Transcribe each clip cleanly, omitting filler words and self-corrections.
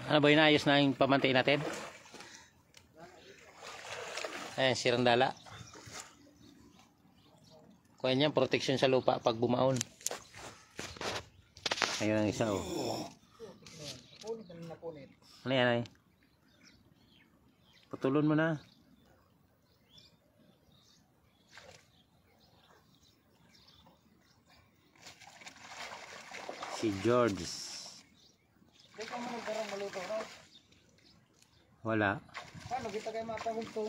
Ano ba inayos na yung pamantiin natin? Ayan, sirang dala. Kuha niyan, protection sa lupa pag bumaon. Ayun ang isa, oh. Ano yan, ay? Putulon mo na. Si George. Wala. Paano kita kayo matawag to?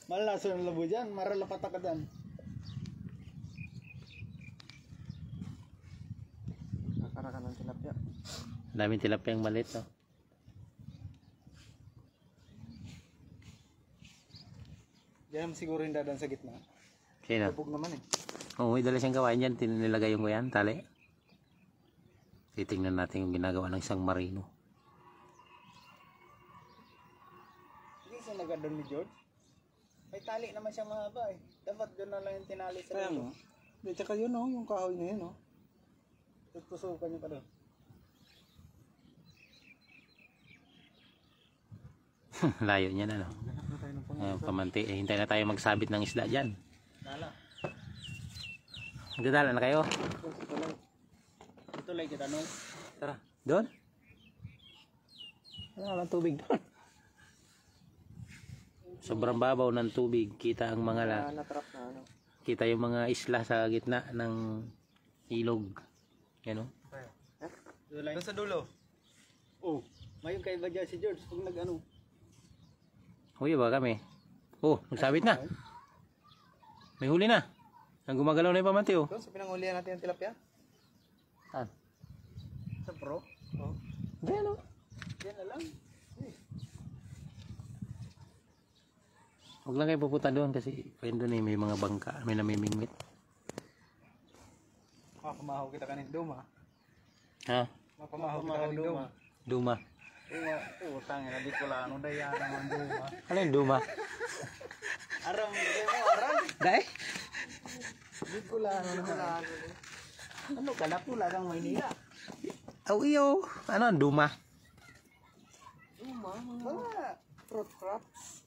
Malalaso ng labo dyan, maralapata ka dyan. Nakarakan ng tilapia. Daming tilapia yung maliit, no? Diyan siguro yung dadan sa gitna. Sino? Lubog naman eh. Oo, may dala siyang gawain dyan. Nilagay yung yan, tali. Titingnan natin yung ginagawa ng isang marino. Hindi siya nagadon ni George. May tali naman siya mahaba eh. Dapat doon na lang yung tinali sa loob. Kaya tsaka yun oh, yung kahoy na yun oh. Tutusukan niyo pa doon. Layo niya na, no? Pamanti. Hintay na tayo magsabit ng isda dyan. Dala. Magdadala na kayo? Ito lang kita no? Tara. Doon? Wala lang tubig doon. Sobrang babaw ng tubig. Kita ang mga Natrap na ano. kita yung mga isla sa gitna ng ilog. Yan, no? Doon sa dulo. Oh, may kaiba dyan si George pag nag-ano. Huwi ba kami? Oh, nagsabit na. May huli na. Ang gumagalaw na yung pamanti, oh. Doon sa pinangulihan natin yung tilapia. Saan? Sa pro. Oh. Diyan, oh. Diyan na lang. Huwag lang kayo pupunta doon kasi doon eh, may mga bangka, may namimingwit. Makapamahaw kita kanin Duma. Ha? Makapamahaw kita kanin Duma. Duma. Duma. Utang na di ko lang ano daya naman Duma. Ano yung Duma? Aram, di mo aram. Dai? Di ko lang ano naman. Ano kalap mo lang ang Maynila. Oh, iyo. Ano ang Duma? Duma, mga fruit crops.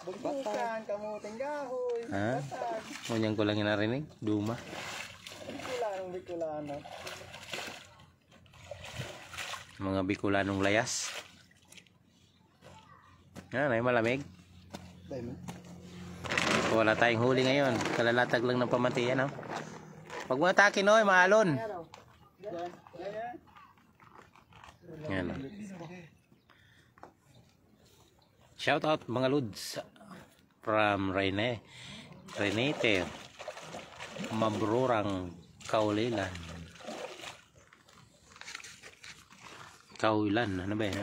Bugbukan, kamuting kahoy, Ha? batag. Ngunyan ko lang yung narinig. Duma. Bicolano. Mga Bicolanong layas. Yan, ay malamig. Dahil Wala tayong huli ngayon. Kalalatag lang ng pamanti yan, oh. Pag mga takin, oh, maalon. Yan. Shout out mga Lods from Renate Mabrurang Kaulilan. Kaulilan, ano ba yan?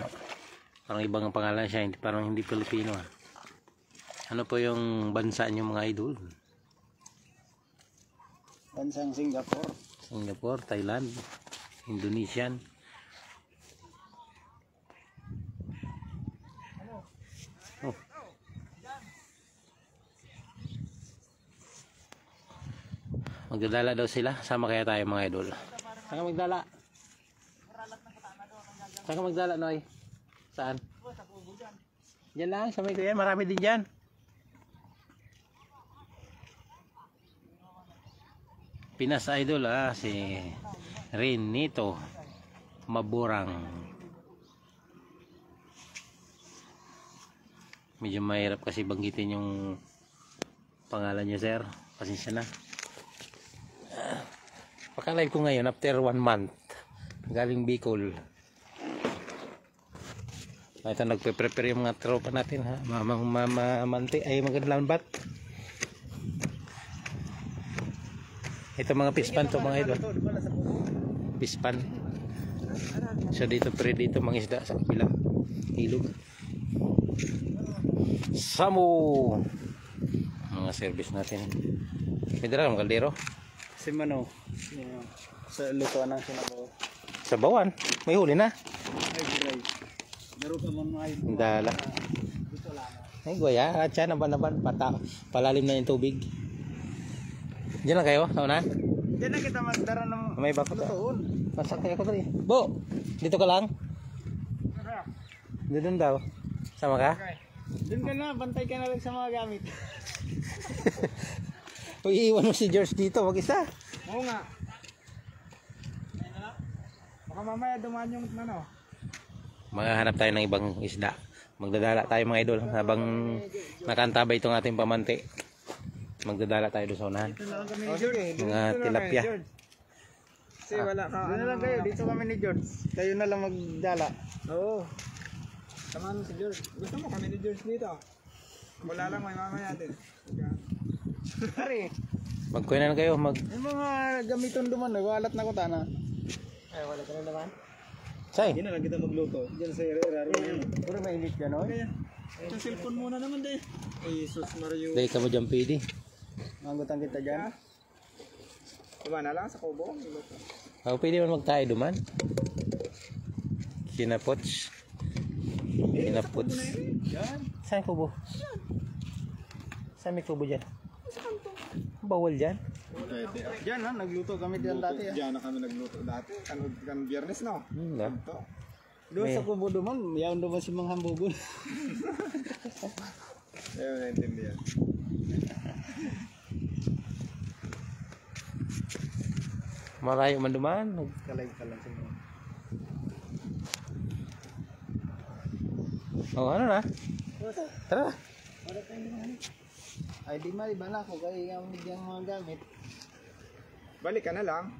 Parang ibang pangalan siya, parang hindi Pilipino, ah. Ano po yung bansa niyo mga idol? bansang Singapore. Singapore, Thailand, Indonesian. Oh. Magdadala daw sila. Sama kaya tayo mga idol. Saan ka magdala? Saan ka magdala, Noy? Saan? Diyan lang, sa may kuya. Marami din dyan. Pinas idol, si Renito Maburang. Medyo mahirap kasi banggitin yung pangalan niya, sir. Pasensya na. Paka-live ko ngayon after 1 month. Galing Bicol. Ito nagpe-prepare yung mga tropa natin, ha. Mamanti ay magandang bat. Ito mga pispan to mga idol. Pispan. So dito pre dito mga isda sa kabila. Ilog. Samo. Mga service natin. May dala ng kaldero. Si Mano. Sa lutuan ng sinabaw. Sa bawan. May huli na. Ay, gray. Meron ka man mga idol. Dala. Dito lang. Ay, guya. At siya, naban-naban. Palalim na yung tubig. Diyan lang kayo, sa unahan? Diyan na kita magdara ng May bako to. lutoon. Pasakay ako dali. Bo, dito ka lang? Doon daw. Sama ka? Doon ka na, bantay ka na lang sa mga gamit. Uy, iiwan mo si George dito, mag-isa. Oo nga. Baka mamaya dumaan yung ano. Maghahanap tayo ng ibang isda. Magdadala tayo mga idol habang nakantabay itong ating pamanti. Magdadala tayo doon sa unahan. Dito na lang kami ni George. Mga tilapia. Kasi wala ka. Doon na lang kayo, dito kami ni George. Kayo na lang magdala. Oo. Samahan mo si George. Gusto mo kami ni George dito? Wala lang, may mamaya din. Ari. Magkuha na lang kayo. Yung mga gamiton duman, nagwalat na ko tana. Ay, wala ka na naman. Say. Hindi na lang kita magluto. Diyan sa irari na yan. Puro mainit ka, no? Kaya. Sa cellphone muna naman din. Ay, sus Mario. Dahil ka mo dyan pwede. Mangutan kita dyan. Diba na lang sa kubo? Oh, pwede man magtayo duman. Kinapots. Kinapots. Saan kubo? Saan may kubo dyan? Bawal dyan? Diyan ha, nagluto kami diyan dati. Diyan na kami nagluto dati. Kan biyernes no? Doon sa kubo duman, yaon duman si mga hambugon. Ayaw naintindihan. Malayo man duman. Kalay ka lang sila. Oh, ano na? Tara. Ay di mali ba na ako kaya yung mga gamit. Balik ka na lang.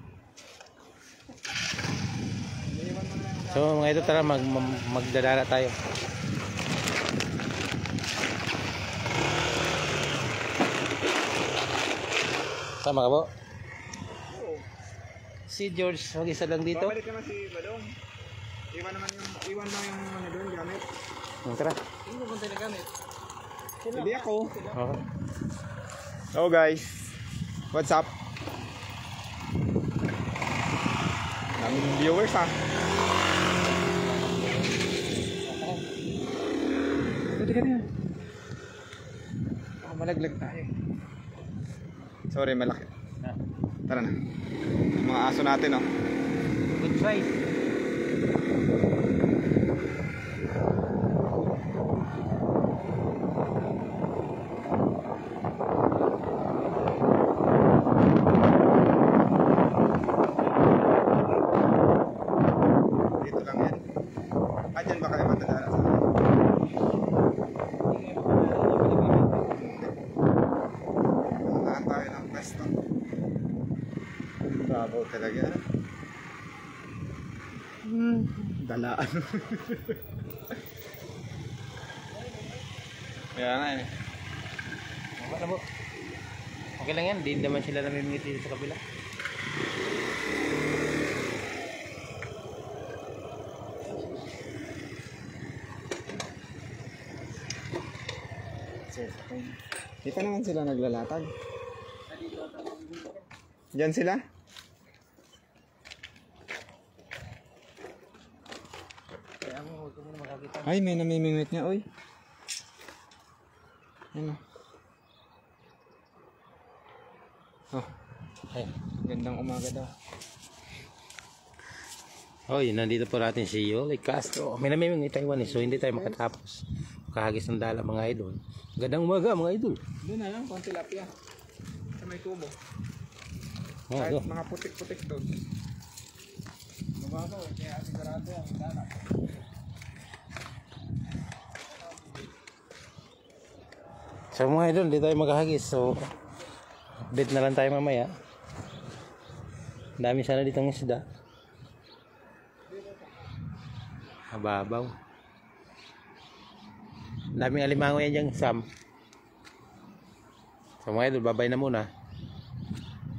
So mga ito, tara magdadala tayo. Sama ka po? Si George, mag-isa lang dito. Babalik ka na si Balong. Iwan mo yung ano doon, gamit. Tara. Hindi mo punta na gamit. Hindi ako. Okay. Hello guys. What's up? Daming viewers ha. Pwede ka na. Malaglag tayo. Sorry, malaki. Tara na. Mga aso natin oh. Good try. Dito lang yan. Dyan ba kayo matadala sa Puntahan tayo ng pwesto. Babaw talaga. Dalaan. Kaya nga eh. Okay na po. Okay lang yan. Di naman sila namimingit dito sa kabila. Dito naman sila naglalatag. Diyan sila? Kaya mo, huwag ko muna makakita. Ay, may namimingwit niya, oy. Ano? Oh, Ay. gandang umaga daw. Oy, nandito po natin si Yoli Castro. May namimingit Taiwan eh, so hindi tayo makatapos. Makahagis ng dala mga idol. Gandang umaga mga idol. Doon na lang, konti tilapia. Sa may tubo. Oh, Kahit go. mga putik-putik doon. Mababaw, kaya sigurado ang dana. So mga idol, hindi tayo makahagis. So, update na lang tayo mamaya. Dami sana ditong isda. Hababaw. Daming alimango yan dyan, Sam. So mga idol, babay na muna.